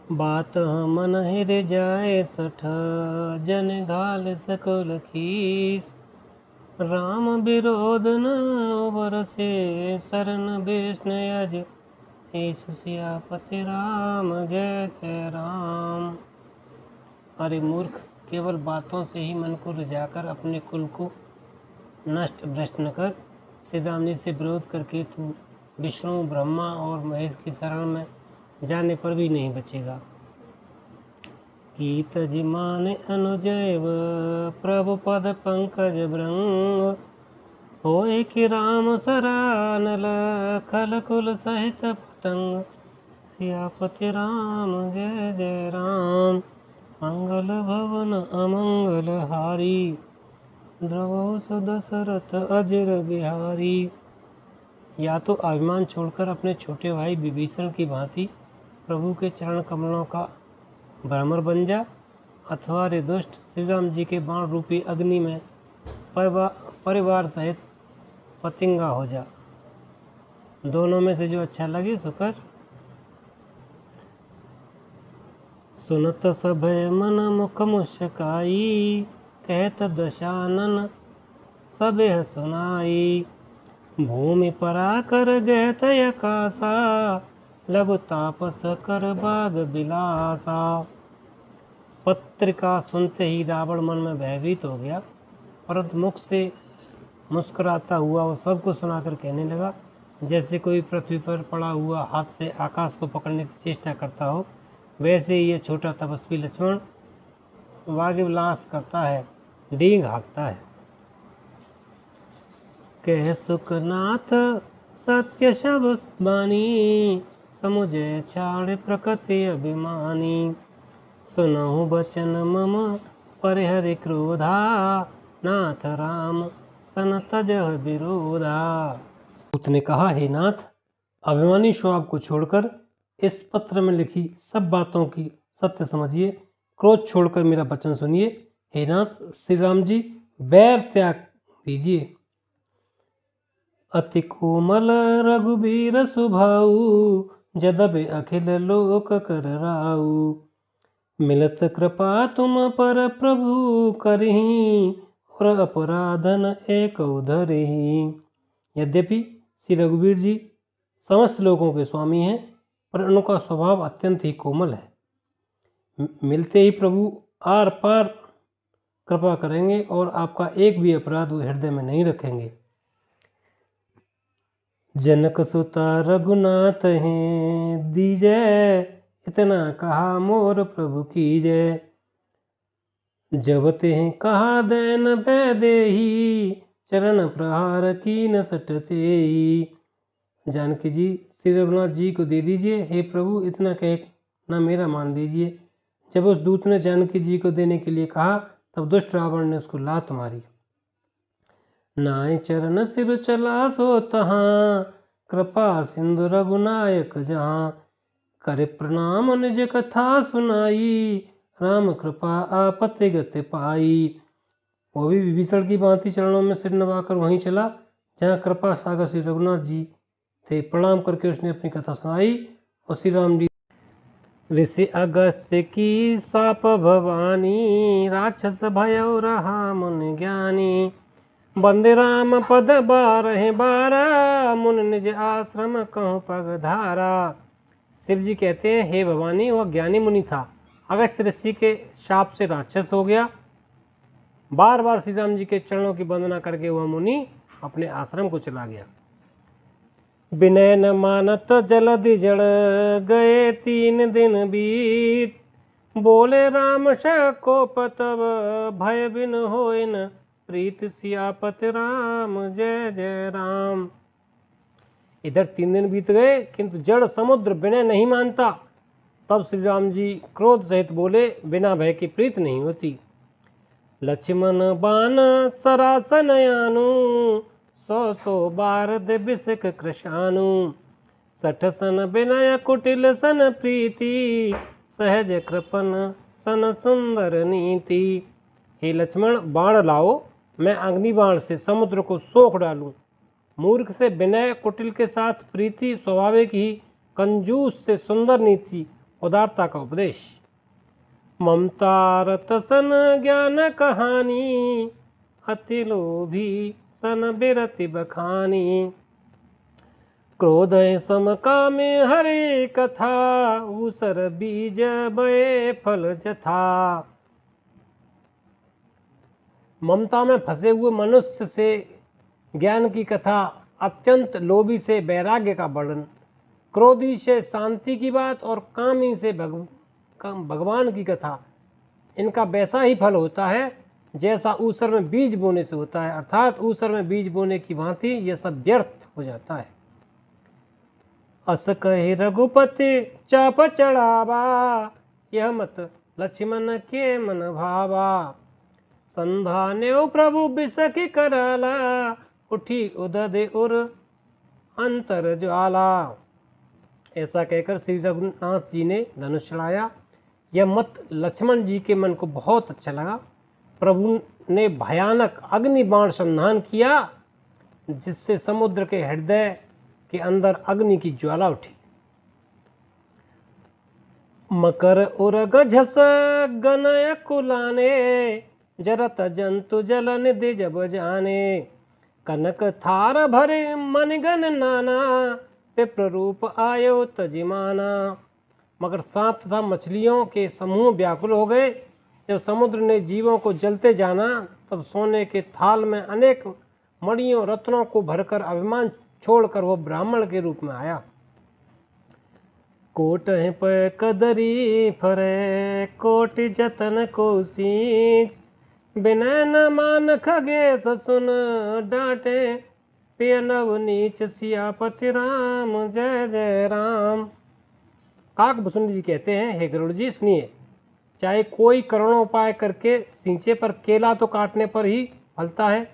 बात मन हिर जाए सठ, जन घाल सकुल खीस। राम विरोध न बरसे, शरण विष्णु यज ईश। सियापति राम जय जय राम। अरे मूर्ख, केवल बातों से ही मन को रिझाकर अपने कुल को नष्ट भ्रष्ट न कर। श्री राम जी से विरोध करके तू विष्णु ब्रह्मा और महेश की शरण में जाने पर भी नहीं बचेगा। कीत जिमान अनुजैव, प्रभु पद पंकज भृंग। होए कि राम सरानल, खल कुल सहित पतंग। सियापति राम जय जय राम। मंगल भवन अमंगल हारी, द्रवहु दशरथ अजर बिहारी। या तो अभिमान छोड़कर अपने छोटे भाई विभीषण की भांति प्रभु के चरण कमलों का भ्रमर बन जा, अथवा रे दुष्ट श्री राम जी के बाण रूपी अग्नि में परिवार सहित पतिंगा हो जा। दोनों में से जो अच्छा लगे सो कर। सुनत सभय मन मुख मुस्काई, कहत दशानन सबेह सुनाई। भूमि परा कर गहत आकाशा, लघु तापस कर बाग बिलासा। पत्रिका सुनते ही रावण मन में भयभीत हो गया, परंतु मुख से मुस्कुराता हुआ वो सबको सुनाकर कहने लगा, जैसे कोई पृथ्वी पर पड़ा हुआ हाथ से आकाश को पकड़ने की चेष्टा करता हो, वैसे ही ये छोटा तपस्वी लक्ष्मण वाग्य विलास करता है, डींग हाँकता है। कह सुखनाथ सत्य शब्द बानी, समुझे छाड़ प्रकृति अभिमानी। सुनहु बचन मम परिहरि क्रोधा, नाथ राम सन तजह विरोधा। दूत ने कहा, हे नाथ, अभिमानी स्वभाव को छोड़कर इस पत्र में लिखी सब बातों की सत्य समझिए, क्रोध छोड़कर मेरा वचन सुनिए। हे नाथ श्री राम जी, बैर त्याग दीजिए। अति कोमल रघुबीर सुभाऊ, जदबे अखिल लोक कर राऊ। मिलत कृपा तुम पर प्रभु करही, और अपराधन एक धरही। यद्यपि श्री रघुवीर जी समस्त लोगों के स्वामी हैं, पर उनका स्वभाव अत्यंत ही कोमल है। मिलते ही प्रभु आर पार कृपा करेंगे और आपका एक भी अपराध वो हृदय में नहीं रखेंगे। जनक सुता रघुनाथ हैं दीजय, इतना कहा मोर प्रभु कीजय। जब ते कहा दैन बैदेही, चरण प्रहार कीन सटतेही। जानकी जी श्री रघुनाथ जी को दे दीजिए, हे प्रभु इतना कह ना मेरा मान लीजिए। जब उस दूत ने जानकी जी को देने के लिए कहा, तब दुष्ट रावण ने उसको लात मारी। नाय चरण सिर चला सो तहाँ, कृपा सिंधु रघुनायक जहाँ। करे प्रणाम निज कथा सुनाई, राम कृपा आपत्ति गति पाई। वो भी विभीषण की भांति चरणों में सिर नवाकर वहीं चला जहाँ कृपा सागर श्री रघुनाथ जी थे। प्रणाम करके उसने अपनी कथा सुनाई और श्री राम जी। ऋषि अगस्त्य की साप भवानी, राक्षस भयो रहा मुनि ज्ञानी। बंदे राम पद बारह बारा, मुन निज आश्रम कहूँ पग धारा। शिव जी कहते हैं, हे भवानी, वह ज्ञानी मुनि था, अगस्त्य ऋषि के शाप से राक्षस हो गया। बार बार श्री राम जी के चरणों की वंदना करके वह मुनि अपने आश्रम को चला गया। विनय न मानत जलधि जड़, गए 3 दिन बीत। बोले राम कोप तब, भय बिन होय न प्रीत। सियापति राम जय जय राम। इधर 3 दिन बीत गए, किंतु जड़ समुद्र विनय नहीं मानता। तब श्री राम जी क्रोध सहित बोले, बिना भय की प्रीत नहीं होती। लक्ष्मण बाण सरासन यानु, 100 बार दिबिसक कृशानु। 60 सन विनय कुटिल सन प्रीति, सहज कृपन सन सुंदर नीति। हे लक्ष्मण, बाण लाओ, मैं अग्नि बाण से समुद्र को सोख डालूं। मूर्ख से विनय, कुटिल के साथ प्रीति, स्वाभाविक ही कंजूस से सुंदर नीति उदारता का उपदेश। ममता रत सन ज्ञान कहानी, अति लोभी सन बिरति बखानी। क्रोध सम कामे हरे कथा, ऊसर बीज बये फल जथा। ममता में फंसे हुए मनुष्य से ज्ञान की कथा, अत्यंत लोभी से वैराग्य का वर्णन, क्रोधी से शांति की बात और कामी से भगवान की कथा, इनका वैसा ही फल होता है जैसा ऊसर में बीज बोने से होता है। अर्थात ऊसर में बीज बोने की भांति यह सब व्यर्थ हो जाता है। अस कहे रघुपति चाप चढ़ावा, यह मत लक्ष्मण के मन भावा। संधान्यो प्रभु बिसखी कराला, उठी उदय उर अंतर ज्वाला। ऐसा कहकर श्री रघुनाथ जी ने धनुष चढ़ाया। यह मत लक्ष्मण जी के मन को बहुत अच्छा लगा। प्रभु ने भयानक अग्नि बाण संधान किया, जिससे समुद्र के हृदय के अंदर अग्नि की ज्वाला उठी। मकर उरग झस गनय कुलाने, जरत जंतु जल निधि जब जाने। कनक थार भरे मनगन नाना, विप्र रूप आयो तजिमाना। मगर सांप तथा मछलियों के समूह व्याकुल हो गए। जब समुद्र ने जीवों को जलते जाना, तब सोने के थाल में अनेक मणियों रत्नों को भरकर अभिमान छोड़कर वो ब्राह्मण के रूप में आया। कोट पे कदरी फरे, कोटि जतन को सींच। बिनय न मान खगेश सुन, डांटे पिय नव नीच। सियापति राम जय जय राम। काकभूषण जी कहते हैं, हे गरुड़ जी सुनिए, चाहे कोई करोड़ों उपाय करके सींचे पर केला तो काटने पर ही फलता है।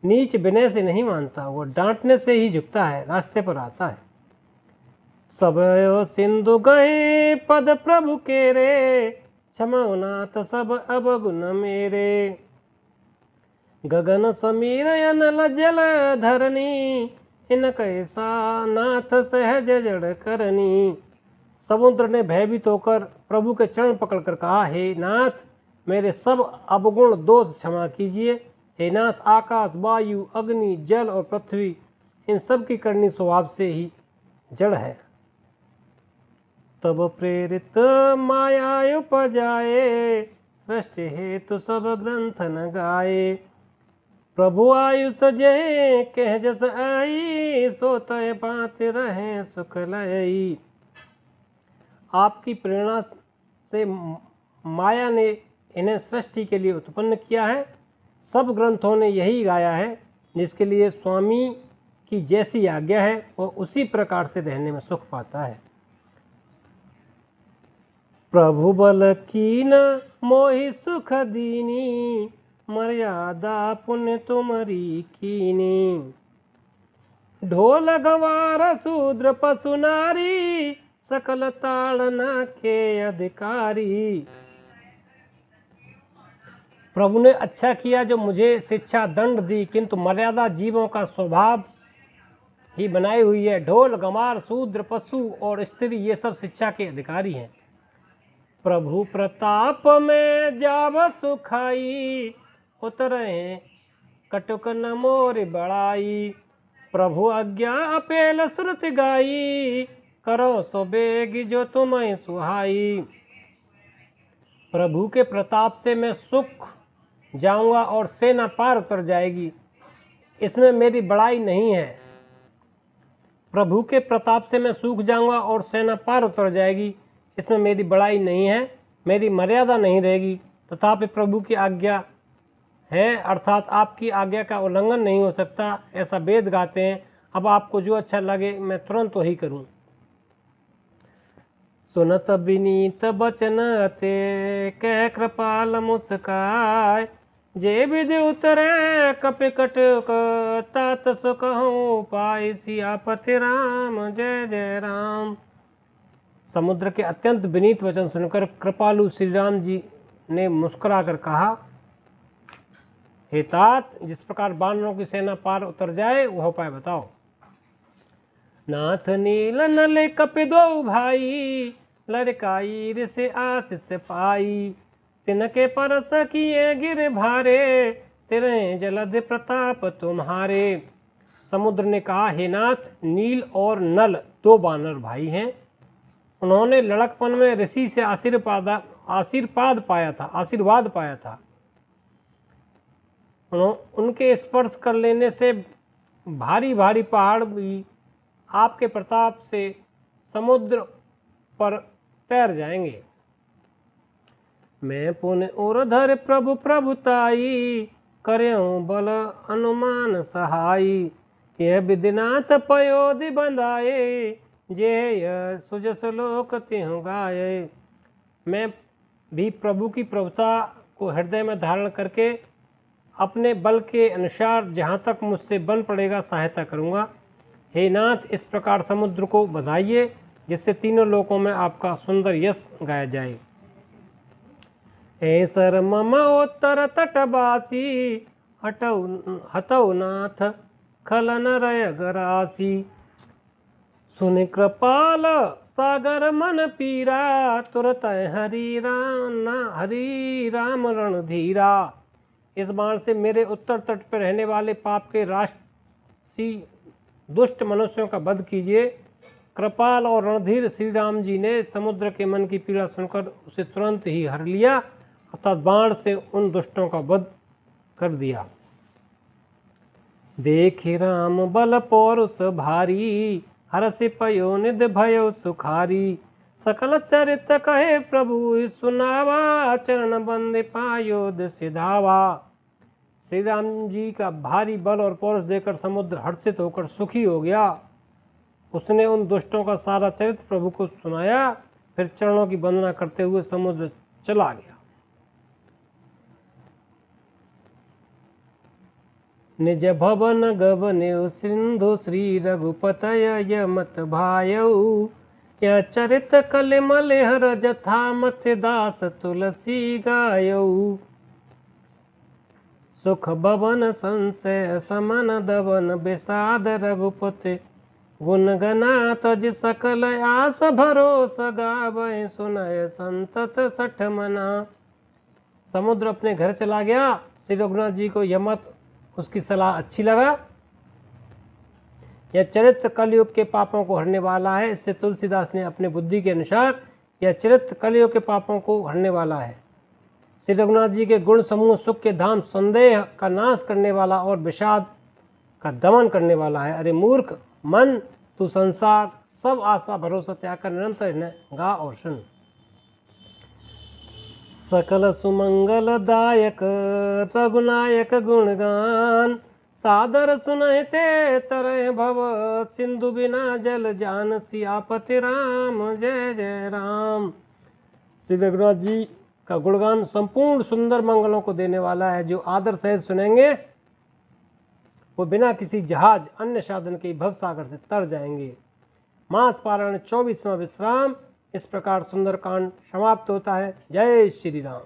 नीच विनय से नहीं मानता, वो डांटने से ही झुकता है, रास्ते पर आता है। सब सिंधु गए पद प्रभु के रे, क्षमो नाथ सब अवगुण मेरे। गगन समीर अनल जल धरनी, इन कैसा नाथ सहज जड़ करनी। समुद्र ने भयभीत होकर प्रभु के चरण पकड़कर कहा, हे नाथ मेरे सब अवगुण दोष क्षमा कीजिए। हे नाथ, आकाश, वायु, अग्नि, जल और पृथ्वी, इन सब की करनी स्वभाव से ही जड़ है। तब प्रेरित माया उपजाए, सृष्टि हेतु सब ग्रंथ न गाए। प्रभु आयुष जय कह जस आई, सोते बात रहे सुख लई। आपकी प्रेरणा से माया ने इन्हें सृष्टि के लिए उत्पन्न किया है। सब ग्रंथों ने यही गाया है, जिसके लिए स्वामी की जैसी आज्ञा है वो उसी प्रकार से रहने में सुख पाता है। प्रभु बल कीन मोहि सुख दीनी, मर्यादा पुण्य तुमरी कीनी। ढोल गवार शूद्र पशु नारी, सकल ताड़ना के अधिकारी। प्रभु ने अच्छा किया जो मुझे शिक्षा दंड दी, किंतु मर्यादा जीवों का स्वभाव ही बनाई हुई है। ढोल गंवार शूद्र पशु और स्त्री ये सब शिक्षा के अधिकारी हैं। प्रभु प्रताप में जाव सुखाई, उतरे कटुक न मोर बड़ाई। प्रभु आज्ञा अपेल श्रुति गाई, करो सो बेग जो तुम्हें सुहाई। प्रभु के प्रताप से मैं सुख जाऊंगा और सेना पार उतर जाएगी, इसमें मेरी बड़ाई नहीं है। प्रभु के प्रताप से मैं सूख जाऊंगा और सेना पार उतर जाएगी, इसमें मेरी बड़ाई नहीं है, मेरी मर्यादा नहीं रहेगी। तथापि प्रभु की आज्ञा है, अर्थात आपकी आज्ञा का उल्लंघन नहीं हो सकता, ऐसा वेद गाते हैं। अब आपको जो अच्छा लगे मैं तुरंत वही करूं। सुनत विनीत बचन अते, कह कृपाल मुस्काय। जे विधि उतरे कपिकट तात सो कहूँ पाई। सियापति राम जय जय राम। समुद्र के अत्यंत विनीत वचन सुनकर कृपालु श्री राम जी ने मुस्कुराकर कहा, हे तात, जिस प्रकार बानरों की सेना पार उतर जाए वह उपाय बताओ। नाथ नील नले कपि दो भाई, लड़काई ऋष आशीष पाई, तिनके परस किए गिर भारे, तेरे जलद प्रताप तुम्हारे। समुद्र ने कहा, हे नाथ, नील और नल 2 वानर भाई हैं। उन्होंने लड़कपन में ऋषि से आशीर्वाद पाया था। उनके स्पर्श कर लेने से भारी भारी पहाड़ भी आपके प्रताप से समुद्र पर तैर जाएंगे। मैं पुण्य और धर प्रभु प्रभुताई, कर्यों बल अनुमान सहाई। यह विधिनाथ पयोधि बंधाए, जे सुजस लोक त्यों गाये। मैं भी प्रभु की प्रभुता को हृदय में धारण करके अपने बल के अनुसार जहाँ तक मुझसे बन पड़ेगा सहायता करूँगा। हे नाथ, इस प्रकार समुद्र को बधाइए, जिससे तीनों लोकों में आपका सुंदर यश गाया जाए। ऐसर मम उत्तर तटवासी, हतौ नाथ खलन रय गरासी। सुन कृपाल सागर मन पीरा, तुरत हरि राम रणधीरा। इस बाण से मेरे उत्तर तट पर रहने वाले पाप के राक्षसी दुष्ट मनुष्यों का वध कीजिए। कृपाल और रणधीर श्री राम जी ने समुद्र के मन की पीड़ा सुनकर उसे तुरंत ही हर लिया, अर्थात बाण से उन दुष्टों का वध कर दिया। देखे राम बल पौरुष भारी, हरषि पयो निध भयो सुखारी। सकल चरित कहे प्रभु सुनावा, चरण बंदे पायोद सिधावा। श्री राम जी का भारी बल और पौरुष देकर समुद्र हर्षित होकर सुखी हो गया। उसने उन दुष्टों का सारा चरित्र प्रभु को सुनाया, फिर चरणों की वंदना करते हुए समुद्र चला गया। निज भवन गवन्यु सिंधु, श्री रघुपतय यमत भायऊ। यह चरित कलिमल हर जथा, मथ दास तुलसी गायऊ। सुख भवन संशय समन दवन, विषाद रघुपति गुण गना। तज सकल आस भरोस, गावै सुनय संतत सठ मना। समुद्र अपने घर चला गया। श्री रघुनाथ जी को यमत उसकी सलाह अच्छी लगा। यह चरित्र कलयुग के पापों को हरने वाला है। इससे तुलसीदास ने अपने बुद्धि के अनुसार यह चरित्र कलयुग के पापों को हरने वाला है। श्री रघुनाथ जी के गुण समूह सुख के धाम, संदेह का नाश करने वाला और विषाद का दमन करने वाला है। अरे मूर्ख मन, तू संसार सब आशा भरोसा त्याग कर निरंतर इन्हें गा और सुन। सकल सुमंगल दायक रघुनायक गुणगान, सादर सुनते तरह भव सिंधु बिना जल जान। सियापति राम जय जय राम। श्री रघुनाथ जी का गुणगान संपूर्ण सुंदर मंगलों को देने वाला है। जो आदर सहित सुनेंगे वो बिना किसी जहाज अन्य साधन के भव सागर से तर जाएंगे। मास पारायण 24वां विश्राम। इस प्रकार सुंदरकांड समाप्त होता है। जय श्री राम।